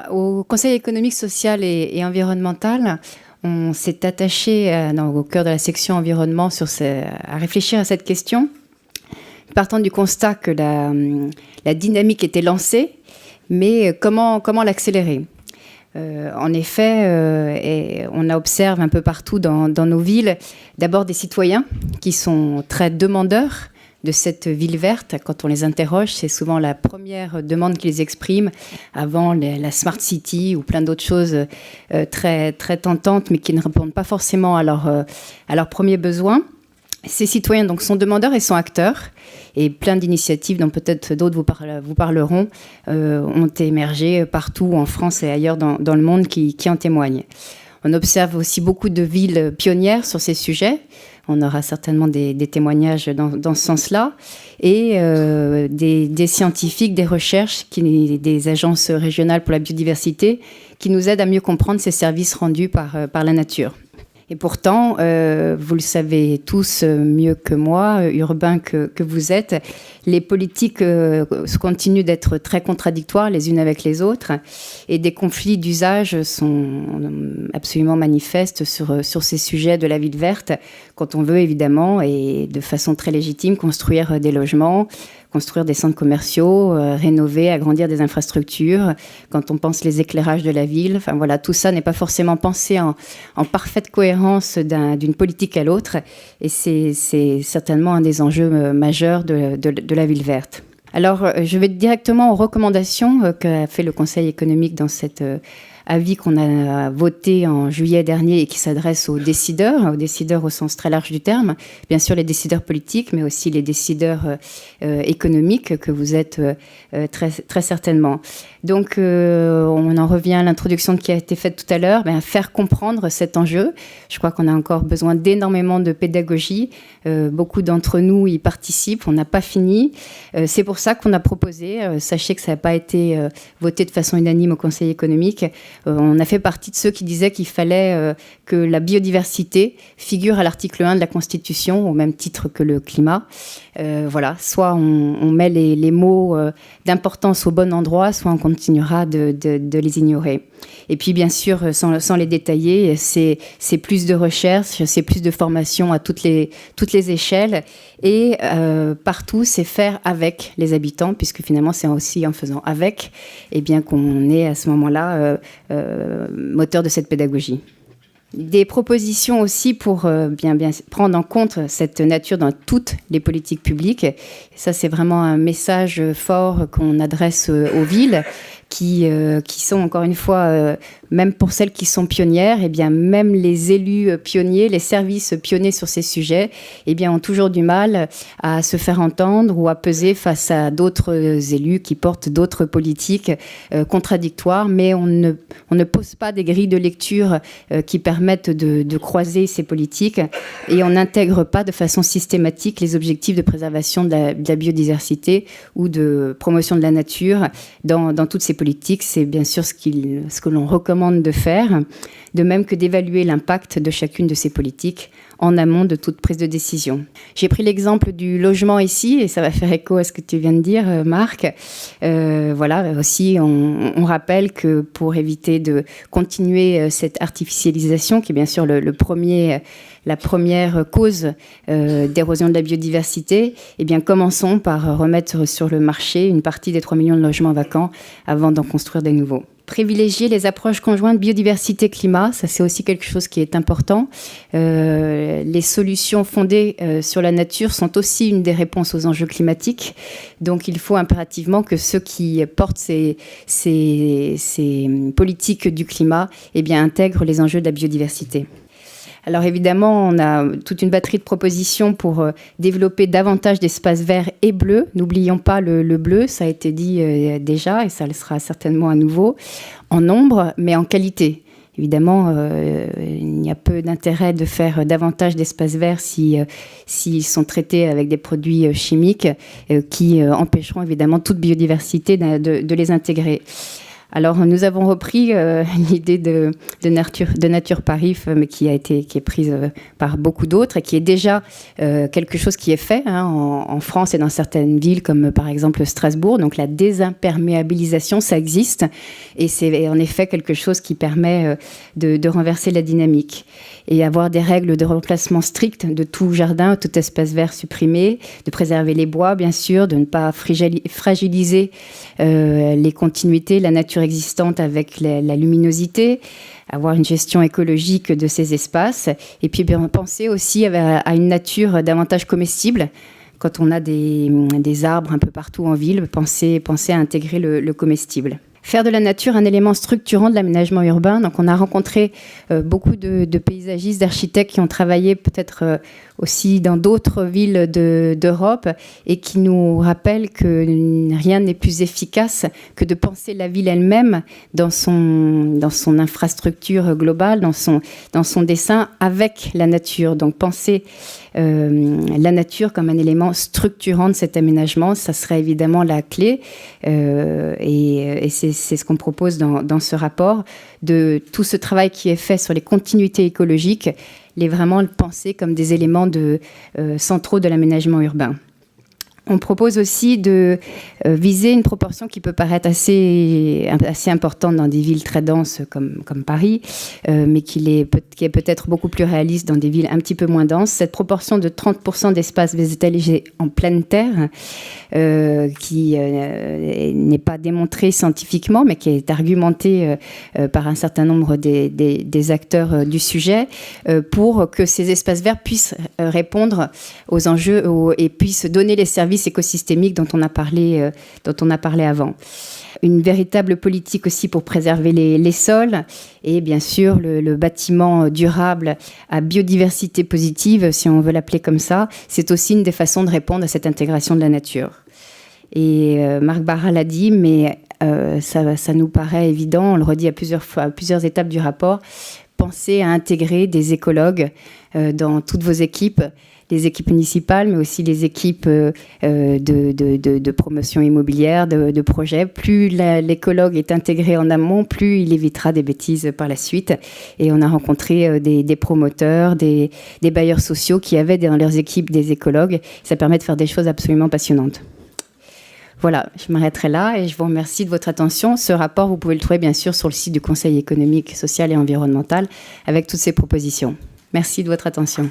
Voilà, au Conseil économique, social et environnemental, on s'est attaché au cœur de la section environnement à réfléchir à cette question, partant du constat que la dynamique était lancée, mais comment l'accélérer ? En effet, on observe un peu partout dans nos villes, d'abord des citoyens qui sont très demandeurs de cette ville verte. Quand on les interroge, c'est souvent la première demande qu'ils expriment avant la Smart City ou plein d'autres choses très, très tentantes, mais qui ne répondent pas forcément à leurs premiers besoins. Ces citoyens donc, sont demandeurs et sont acteurs. Et plein d'initiatives dont peut-être d'autres vous parleront ont émergé partout en France et ailleurs dans le monde qui en témoignent. On observe aussi beaucoup de villes pionnières sur ces sujets. On aura certainement des témoignages dans ce sens-là. Et des scientifiques, des recherches, des agences régionales pour la biodiversité qui nous aident à mieux comprendre ces services rendus par la nature. Et pourtant, vous le savez tous mieux que moi, urbains que vous êtes, les politiques continuent d'être très contradictoires les unes avec les autres et des conflits d'usage sont absolument manifestes sur ces sujets de la ville verte quand on veut évidemment et de façon très légitime construire des logements, construire des centres commerciaux, rénover, agrandir des infrastructures, quand on pense les éclairages de la ville. Enfin voilà, tout ça n'est pas forcément pensé en parfaite cohérence d'une politique à l'autre. Et c'est certainement un des enjeux majeurs de la ville verte. Alors, je vais directement aux recommandations qu'a fait le Conseil économique dans cet avis qu'on a voté en juillet dernier et qui s'adresse aux décideurs au sens très large du terme, bien sûr les décideurs politiques, mais aussi les décideurs économiques que vous êtes très, très certainement. Donc, on en revient à l'introduction qui a été faite tout à l'heure, faire comprendre cet enjeu. Je crois qu'on a encore besoin d'énormément de pédagogie. Beaucoup d'entre nous y participent, on n'a pas fini. C'est pour ça qu'on a proposé, sachez que ça n'a pas été voté de façon unanime au Conseil économique, on a fait partie de ceux qui disaient qu'il fallait que la biodiversité figure à l'article 1 de la Constitution, au même titre que le climat. Voilà, soit on met les mots d'importance au bon endroit, soit on continuera de les ignorer. Et puis, bien sûr, sans les détailler, c'est plus de recherche, c'est plus de formation à toutes les échelles. Et partout, c'est faire avec les habitants, puisque finalement, c'est aussi en faisant avec, eh bien, qu'on est à ce moment-là moteur de cette pédagogie. Des propositions aussi pour bien prendre en compte cette nature dans toutes les politiques publiques. Ça, c'est vraiment un message fort qu'on adresse aux villes qui sont, encore une fois, même pour celles qui sont pionnières, eh bien, même les élus pionniers, les services pionniers sur ces sujets, eh bien, ont toujours du mal à se faire entendre ou à peser face à d'autres élus qui portent d'autres politiques contradictoires, mais on ne pose pas des grilles de lecture qui permettent de croiser ces politiques et on n'intègre pas de façon systématique les objectifs de préservation de la biodiversité ou de promotion de la nature dans toutes ces politiques. C'est bien sûr ce que l'on recommande de faire, de même que d'évaluer l'impact de chacune de ces politiques en amont de toute prise de décision. J'ai pris l'exemple du logement ici, et ça va faire écho à ce que tu viens de dire, Marc. Voilà, aussi, on rappelle que pour éviter de continuer cette artificialisation, qui est bien sûr la première cause d'érosion de la biodiversité, eh bien, commençons par remettre sur le marché une partie des 3 millions de logements vacants avant d'en construire des nouveaux. Privilégier les approches conjointes biodiversité-climat, ça c'est aussi quelque chose qui est important. Les solutions fondées sur la nature sont aussi une des réponses aux enjeux climatiques. Donc il faut impérativement que ceux qui portent ces politiques du climat eh bien, intègrent les enjeux de la biodiversité. Alors évidemment, on a toute une batterie de propositions pour développer davantage d'espaces verts et bleus. N'oublions pas le bleu, ça a été dit déjà et ça le sera certainement à nouveau, en nombre mais en qualité. Évidemment, il y a peu d'intérêt de faire davantage d'espaces verts s'ils sont traités avec des produits chimiques qui empêcheront évidemment toute biodiversité de les intégrer. Alors, nous avons repris l'idée de Nature Paris, mais qui est prise par beaucoup d'autres et qui est déjà quelque chose qui est fait en France et dans certaines villes, comme par exemple Strasbourg. Donc, la désimperméabilisation, ça existe. Et c'est en effet quelque chose qui permet de renverser la dynamique. Et avoir des règles de remplacement strictes de tout jardin, tout espace vert supprimé, de préserver les bois, bien sûr, de ne pas fragiliser les continuités, la nature existante avec la luminosité, avoir une gestion écologique de ces espaces, et puis bien penser aussi à une nature davantage comestible. Quand on a des arbres un peu partout en ville, penser à intégrer le comestible. Faire de la nature un élément structurant de l'aménagement urbain. Donc, on a rencontré beaucoup de paysagistes, d'architectes qui ont travaillé peut-être aussi dans d'autres villes d'Europe et qui nous rappellent que rien n'est plus efficace que de penser la ville elle-même dans son infrastructure globale, dans son dessin avec la nature. Donc, penser la nature comme un élément structurant de cet aménagement, ça serait évidemment la clé et c'est ce qu'on propose dans ce rapport, de tout ce travail qui est fait sur les continuités écologiques, vraiment le penser comme des éléments centraux de l'aménagement urbain. On propose aussi de viser une proportion qui peut paraître assez importante dans des villes très denses comme Paris, mais qui est peut-être beaucoup plus réaliste dans des villes un petit peu moins denses. Cette proportion de 30% d'espaces végétalisés en pleine terre, qui n'est pas démontrée scientifiquement, mais qui est argumentée par un certain nombre des acteurs du sujet, pour que ces espaces verts puissent répondre aux enjeux et puissent donner les services écosystémiques dont on a parlé avant. Une véritable politique aussi pour préserver les sols et bien sûr le bâtiment durable à biodiversité positive, si on veut l'appeler comme ça, c'est aussi une des façons de répondre à cette intégration de la nature. Et Marc Barra l'a dit, mais ça nous paraît évident, on le redit à plusieurs étapes du rapport, pensez à intégrer des écologues dans toutes vos équipes, les équipes municipales, mais aussi les équipes de promotion immobilière, de projets. Plus l'écologue est intégré en amont, plus il évitera des bêtises par la suite. Et on a rencontré des promoteurs, des bailleurs sociaux qui avaient dans leurs équipes des écologues. Ça permet de faire des choses absolument passionnantes. Voilà, je m'arrêterai là et je vous remercie de votre attention. Ce rapport, vous pouvez le trouver bien sûr sur le site du Conseil économique, social et environnemental avec toutes ces propositions. Merci de votre attention.